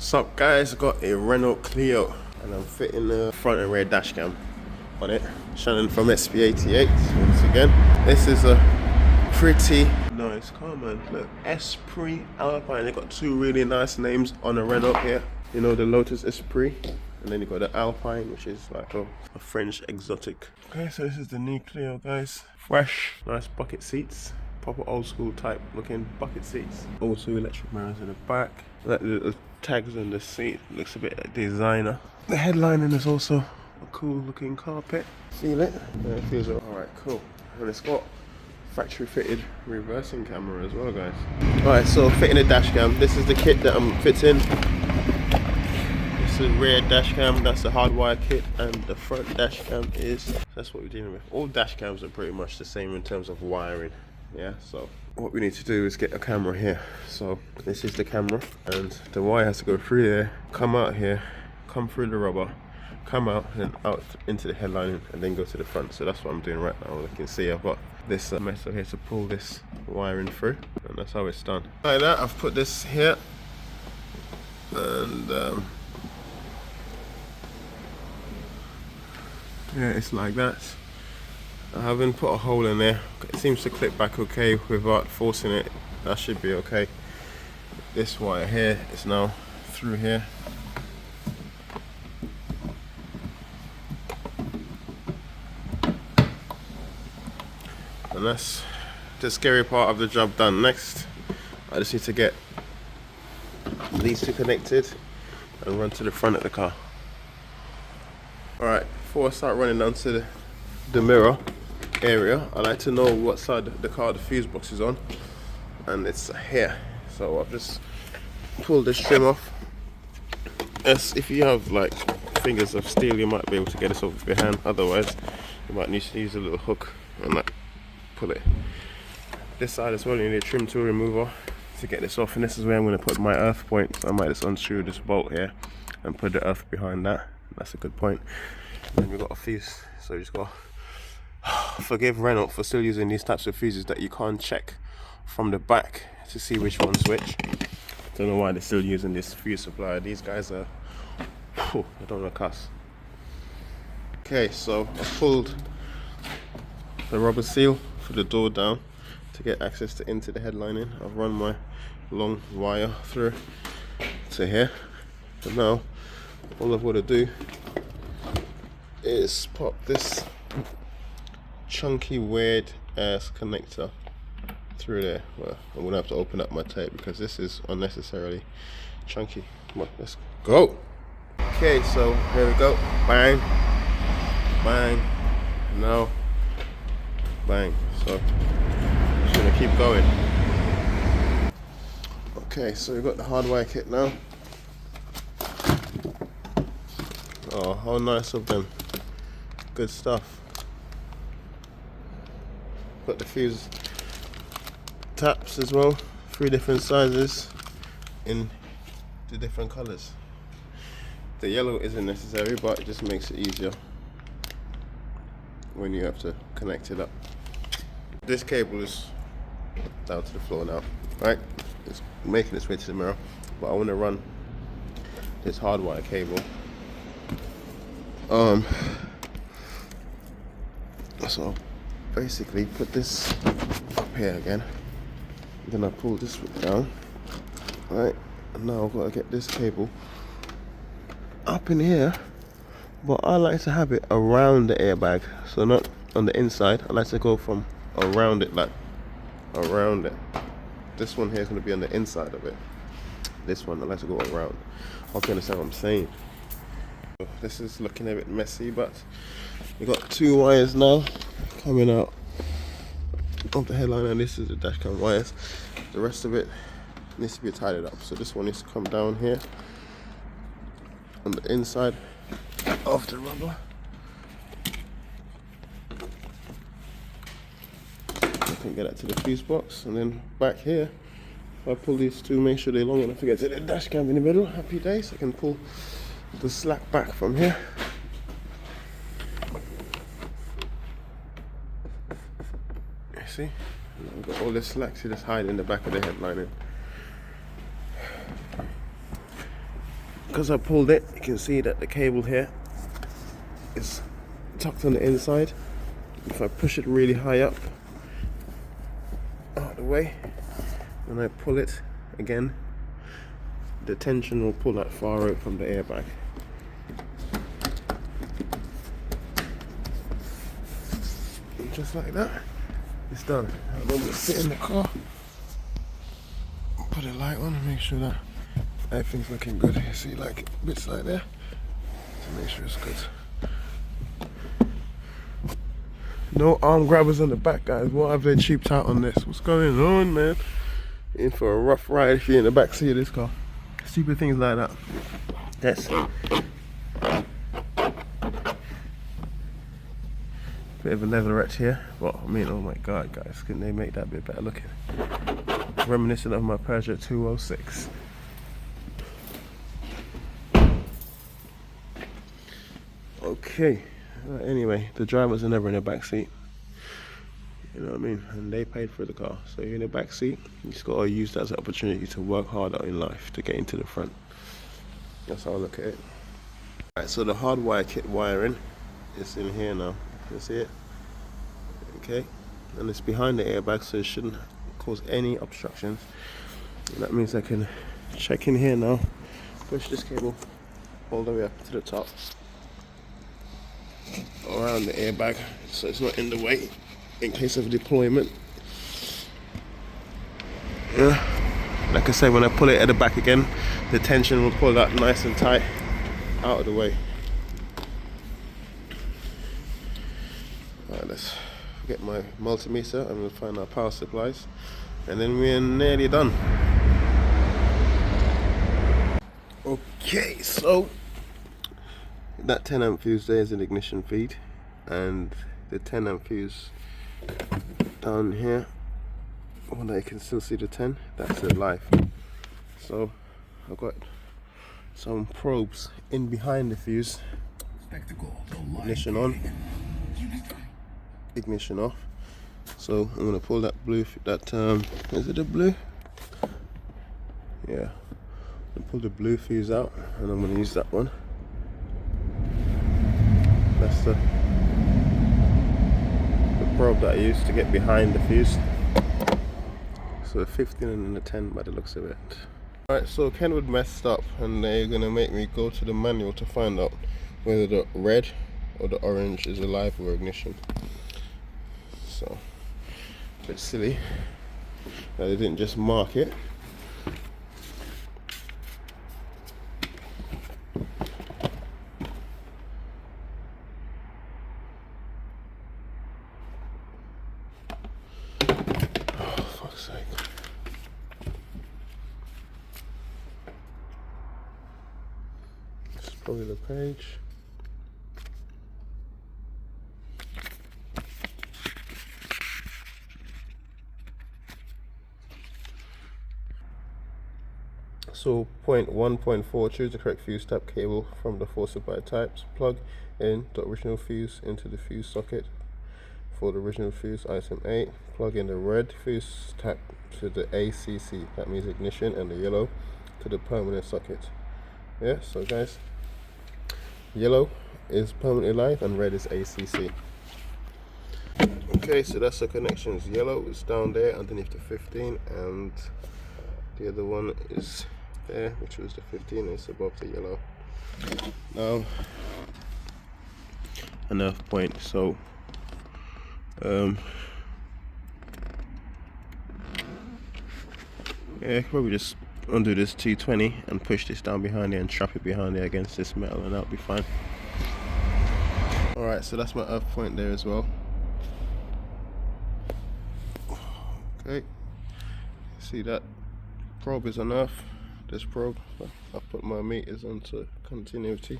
What's up guys, I got a Renault Clio and I'm fitting the front and rear dash cam on it. Shannon from SP88 once again. This is a pretty nice car, man. Look, Esprit Alpine. They got two really nice names on the Renault here. You know, the Lotus Esprit, and then you got the Alpine, which is like a French exotic. Okay, so this is the new Clio, guys. Fresh, nice bucket seats. Proper old school type looking bucket seats. Also electric mirrors in the back. Like the tags on the seat, looks a bit like designer. The headlining is also a cool looking carpet. Feel it? Yeah, it feels alright, cool. And it's got factory fitted reversing camera as well, guys. Alright, so fitting a dash cam. This is the kit that I'm fitting. This is the rear dash cam, that's the hardwire kit, and the front dash cam is, that's what we're dealing with. All dash cams are pretty much the same in terms of wiring. Yeah, so what we need to do is get a camera here. So this is the camera, and the wire has to go through there, come out here, come through the rubber, come out and out into the headlining, and then go to the front. So that's what I'm doing right now. You can see I've got this metal here to pull this wiring through, and that's how it's done. Like that, I've put this here, and yeah, it's like that. I haven't put a hole in there. It seems to clip back okay without forcing it. That should be okay. This wire here is now through here. And that's the scary part of the job done. Next, I just need to get these two connected and run to the front of the car. Alright, before I start running down to the mirror area, I like to know what side of the car the fuse box is on, and it's here. So I've just pulled this trim off. As if you have like fingers of steel, you might be able to get this off with your hand. Otherwise, you might need to use a little hook and like pull it. This side as well, you need a trim tool remover to get this off, and this is where I'm going to put my earth point. So I might just unscrew this bolt here and put the earth behind that. That's a good point. And then we've got a fuse, so you just got forgive Renault for still using these types of fuses that you can't check from the back to see which one's which. Don't know why they're still using this fuse supplier. These guys are, I don't know, cuss. Okay, so I pulled the rubber seal for the door down to get access to into the headlining. I've run my long wire through to here, and now all I've got to do is pop this chunky weird ass connector through there. Well, I'm gonna have to open up my tape because this is unnecessarily chunky. Come on, let's go. Okay, so here we go. Bang, bang, now bang. So I'm just gonna keep going. Okay, so we've got the hardwire kit now. Oh, how nice of them. Good stuff. Got the fuse taps as well, 3 different sizes in the different colors. The yellow isn't necessary, but it just makes it easier when you have to connect it up. This cable is down to the floor now, right? It's making its way to the mirror, but I want to run this hardwire cable. So basically put this up here again, then I pull this down, right, and now I've got to get this cable up in here, but I like to have it around the airbag, so not on the inside. I like to go from around it, like around it. This one here is going to be on the inside of it. This one I like to go around. Hope you understand what I'm saying. This is looking a bit messy, but we got 2 wires now coming out of the headline, and this is the dashcam wires. The rest of it needs to be tidied up. So this one needs to come down here on the inside of the rubber. I can get that to the fuse box, and then back here, if I pull these two, make sure they're long enough to get to the dash cam in the middle. Happy days. I can pull the slack back from here. You see? We've got all this slack, see this hide in the back of the headlining. because I pulled it, you can see that the cable here is tucked on the inside. If I push it really high up out of the way, and I pull it again, the tension will pull that far out from the airbag. And just like that, it's done. I'm going to sit in the car, put a light on and make sure that everything's looking good. You see like bits like there, to make sure it's good. No arm grabbers on the back, guys. What have they cheaped out on this? What's going on, man? In for a rough ride if you're in the back seat of this car. Stupid things like that. That's bit of a leatherette here. But I mean, oh my god, guys, couldn't they make that a bit better looking? Reminiscent of my Peugeot 206. Okay. Anyway, the drivers are never in the back seat. You know what I mean? And they paid for the car. So you're in the back seat, you just got to use that as an opportunity to work harder in life to get into the front. That's how I look at it. Alright, so the hardwire kit wiring is in here now. You can see it? Okay. And it's behind the airbag, so it shouldn't cause any obstructions. And that means I can check in here now, push this cable all the way up to the top, around the airbag, so it's not in the way in case of deployment. Yeah, like I said, when I pull it at the back again, the tension will pull that nice and tight out of the way. Alright, let's get my multimeter and we'll find our power supplies, and then we're nearly done. Okay, so that 10 amp fuse there is an ignition feed, and the 10 amp fuse down here, well, you can still see the 10, that's the live. So I've got some probes in behind the fuse. Ignition on, ignition off. So I'm gonna pull that blue, is it the blue? Yeah, I'll pull the blue fuse out and I'm gonna use that one. That's the probe that I used to get behind the fuse. So the 15 and the 10 by the looks of it. Alright, so Kenwood messed up and they're gonna make me go to the manual to find out whether the red or the orange is alive or ignition. So, a bit silly that they didn't just mark it. Probably the page. So point 1.4, choose the correct fuse type cable from the four supply types. Plug in the original fuse into the fuse socket for the original fuse. Item 8, plug in the red fuse type to the ACC, that means ignition, and the yellow to the permanent socket. Yeah, so guys, yellow is permanently live and red is ACC. Okay, so that's the connections. Yellow is down there underneath the 15, and the other one is there, which was the 15, is above the yellow. Now, enough point. So yeah, probably just undo this T20 and push this down behind there and trap it behind there against this metal, and that'll be fine. Alright, so that's my earth point there as well. Okay, see that probe is on earth. This probe, I'll put my meters onto continuity.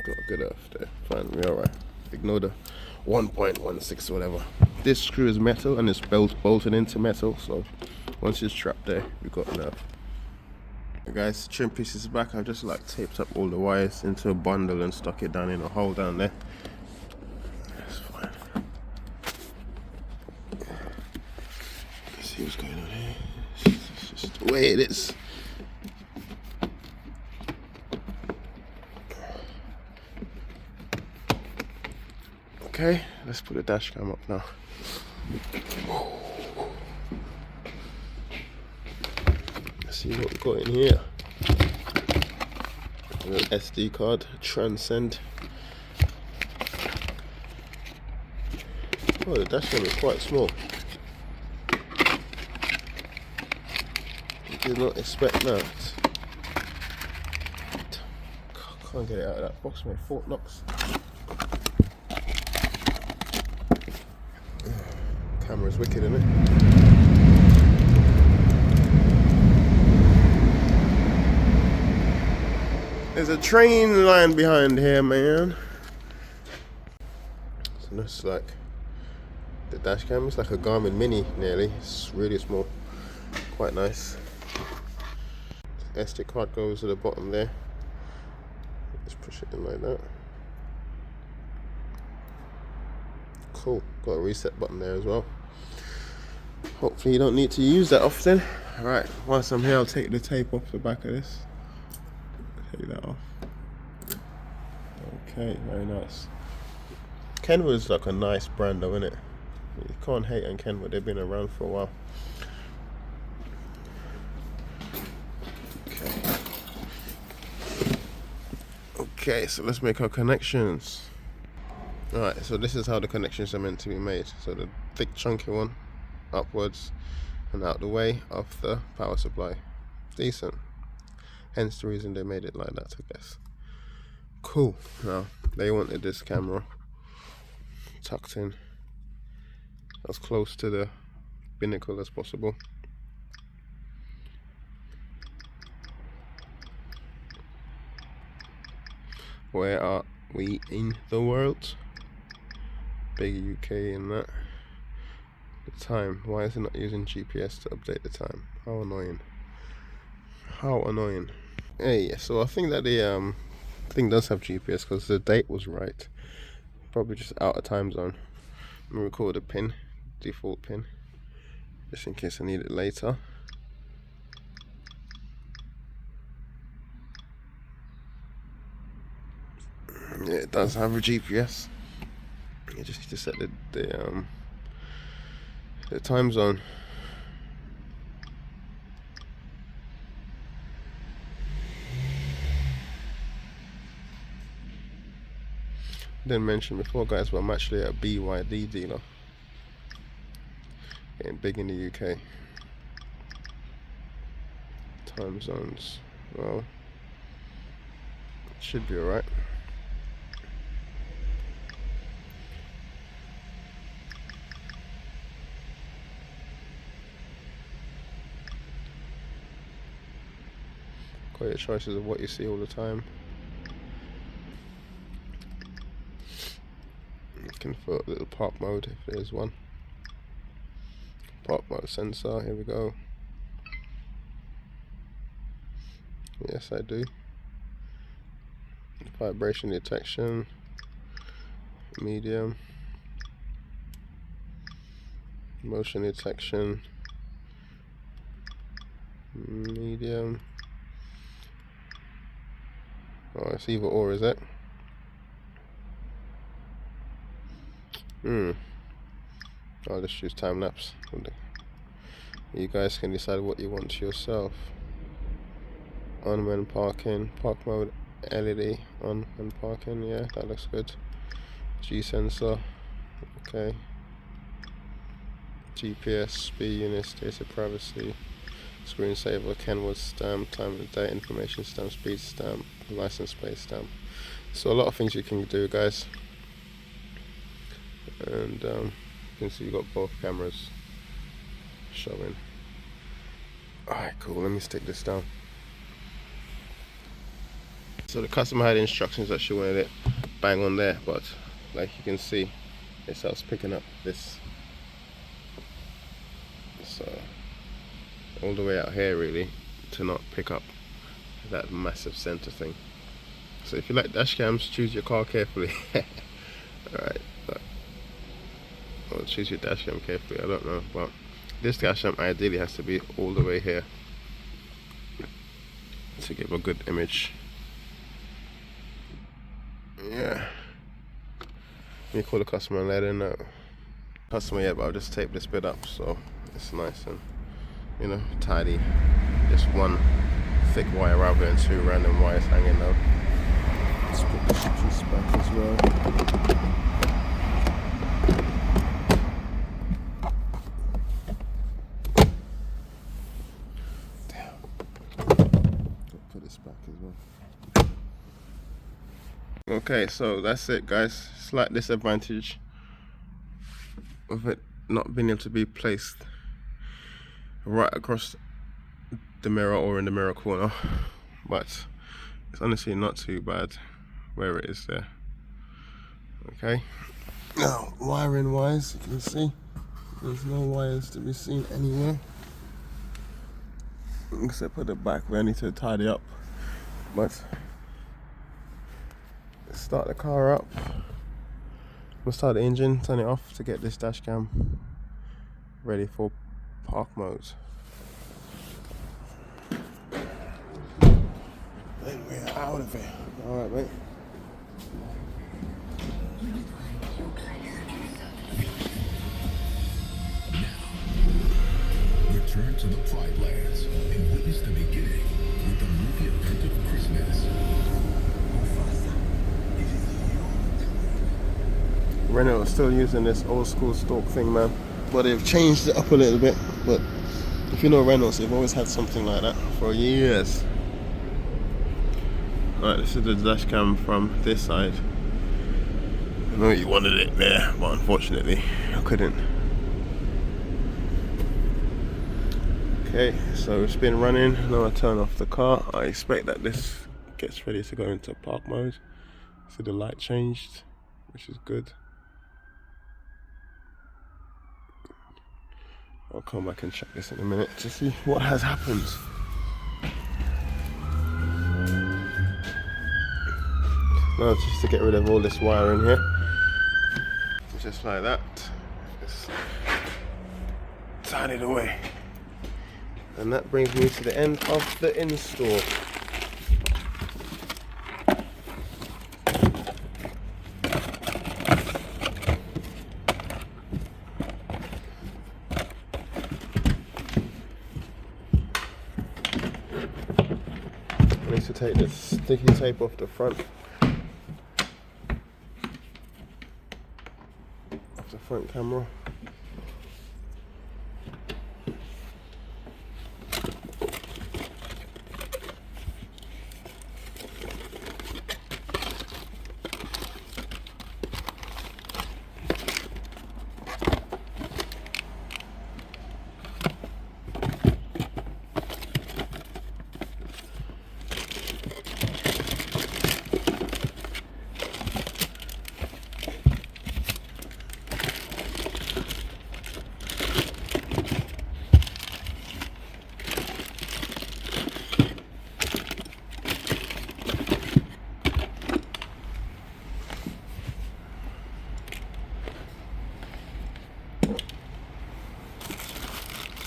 Got a good earth there, fine, we're alright. Ignore the 1.16 whatever. This screw is metal and it's bolted into metal, so once it's trapped there, we've got enough. Okay guys, trim piece is back. I've just like taped up all the wires into a bundle and stuck it down in a hole down there. That's fine. Let's see what's going on. It's just the way it is. Okay, let's put the dash cam up now. Let's see what we've got in here. A little SD card, Transcend. Oh, the dash cam is quite small. Did not expect that. Can't get it out of that box, mate. Fort Knox. Camera's wicked, isn't it? There's a train line behind here, man. So that's like the dash cam. It's like a Garmin Mini, nearly. It's really small. Quite nice. SD card goes to the bottom there. Just push it in like that. Cool. Got a reset button there as well. Hopefully you don't need to use that often. Alright, whilst I'm here I'll take the tape off the back of this. Take that off. Okay, very nice. Kenwood's like a nice brand though, isn't it? You can't hate on Kenwood, they've been around for a while. Okay, so let's make our connections. Alright, so this is how the connections are meant to be made. So the thick chunky one, upwards and out the way of the power supply. Decent. Hence the reason they made it like that, I guess. Cool. Now, they wanted this camera tucked in as close to the binnacle as possible. Where are we in the world? Big UK in that. The time. Why is it not using GPS to update the time? How annoying. How annoying. Hey, so I think that the thing does have GPS because the date was right. Probably just out of time zone. I'm gonna record a pin, default pin, just in case I need it later. Yeah, it does have a GPS. You just need to set the time zone. Didn't mention before, guys, but I'm actually a BYD dealer. Getting big in the UK. Time zones. Well, it should be alright. Got your choices of what you see all the time. Looking for a little park mode if there is one. Park mode sensor, here we go. Yes, I do. Vibration detection, medium. Motion detection, medium. Oh, it's either or, is it? I'll just choose time lapse. You guys can decide what you want yourself. On when parking, park mode, LED on when parking. Yeah, that looks good. G sensor, okay. GPS, speed units, data privacy, screensaver, Kenwood stamp, time of the day, information stamp, speed stamp, license plate stamp. So a lot of things you can do, guys. And you can see you've got both cameras showing. Alright, cool, let me stick this down. So the customer had instructions that she wanted it bang on there, but like you can see it starts picking up this, so all the way out here really to not pick up that massive center thing. So if you like dash cams, choose your car carefully. Alright, or choose your dash cam carefully, I don't know, but this dashcam ideally has to be all the way here to give a good image. Yeah. You call the customer and let her know. Customer, yeah, but I'll just tape this bit up so it's nice and, you know, tidy. Just one thick wire rather than two random wires hanging out. Let's put the piece back as well. Put this back as well. Okay, so that's it, guys. Slight disadvantage of it not being able to be placed right across the mirror or in the mirror corner, but it's honestly not too bad where it is there. Okay, now wiring wise, you can see there's no wires to be seen anywhere except at the back where I need to tidy up. But let's start the car up. We'll start the engine, turn it off to get this dash cam ready for park mode. Then we're out of it. Alright, mate. Return to the Pride Lands and witness the beginning with the movie event of Christmas. Renault is still using this old school stalk thing, man, but they've changed it up a little bit. But if you know Renaults, they've always had something like that for years. Alright, this is the dash cam from this side. I know you wanted it there, but unfortunately I couldn't. Okay, so it's been running. Now I turn off the car. I expect that this gets ready to go into park mode. So the light changed, which is good. I'll come back and check this in a minute to see what has happened. Now just to get rid of all this wire in here. Just like that. Just tidy it away. And that brings me to the end of the install. I need to take this sticky tape off the front. Off the front camera.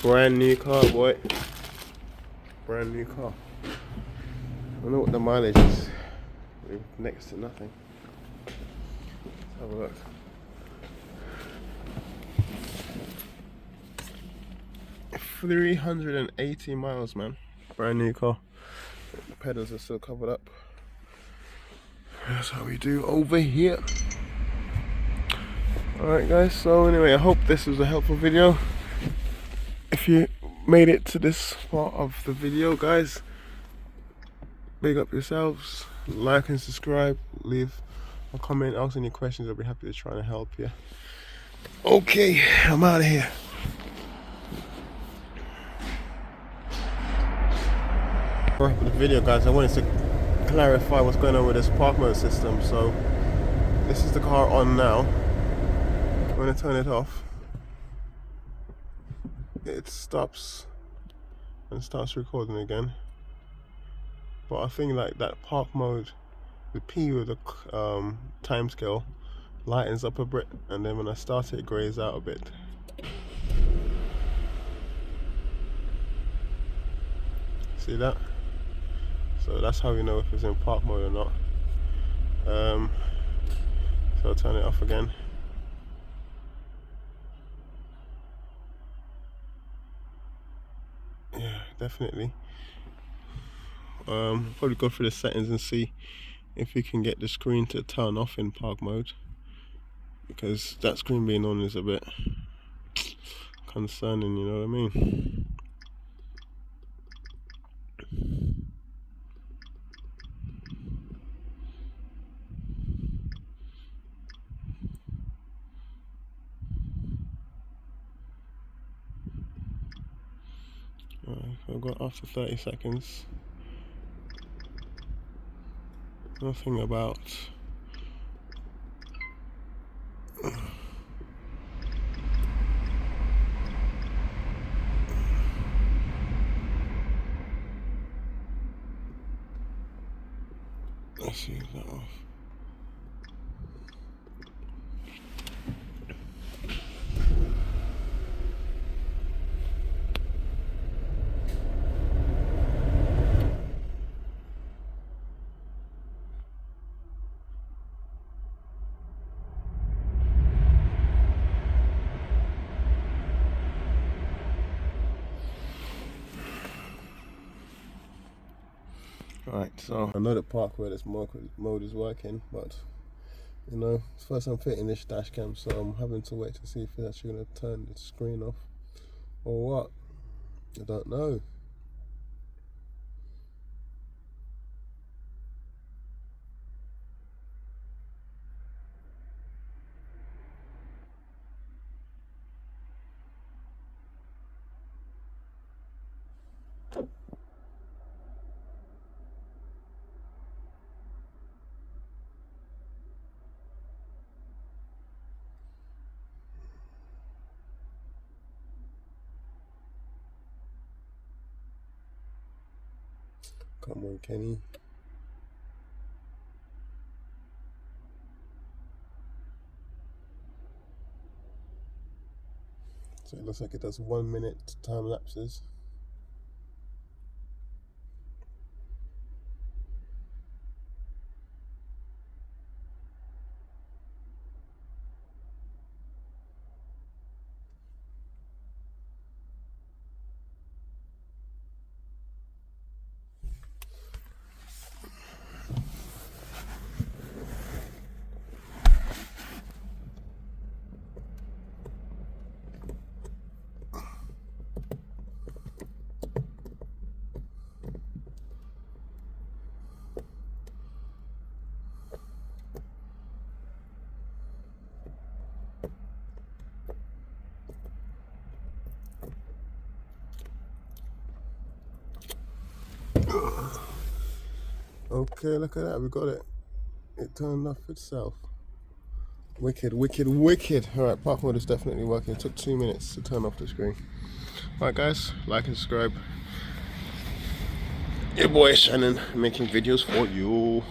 Brand new car, boy. Brand new car. I don't know what the mileage is. Next to nothing. Let's have a look. $380 miles, man. Brand new car. The pedals are still covered up. That's how we do over here. Alright guys, so anyway, I hope this was a helpful video. If you made it to this part of the video, guys, big up yourselves, like and subscribe, leave a comment, ask any questions. I'll be happy to try and help you. Okay, I'm out of here. For the video, guys, I wanted to clarify what's going on with this park mode system. So this is the car on now. When I turn it off, it stops and starts recording again. But I think like that park mode, the P with the time scale lightens up a bit, and then when I start it, it grays out a bit. See that? So that's how you know if it's in park mode or not. So I'll turn it off again. Yeah, definitely. Probably go through the settings and see if you can get the screen to turn off in park mode, because that screen being on is a bit concerning, you know what I mean? I've got after 30 seconds. Nothing about. Let's see that off. Right, so I know the park where this mode is working, but you know, it's first I'm fitting this dash cam, so I'm having to wait to see if it's actually going to turn the screen off or what. I don't know. Come on, Kenny. So it looks like it does 1 minute time lapses. Okay, look at that, we got it. It turned off itself. Wicked, wicked, wicked. Alright, park mode is definitely working. It took 2 minutes to turn off the screen. Alright guys, like and subscribe. Your boy Shannon, making videos for you.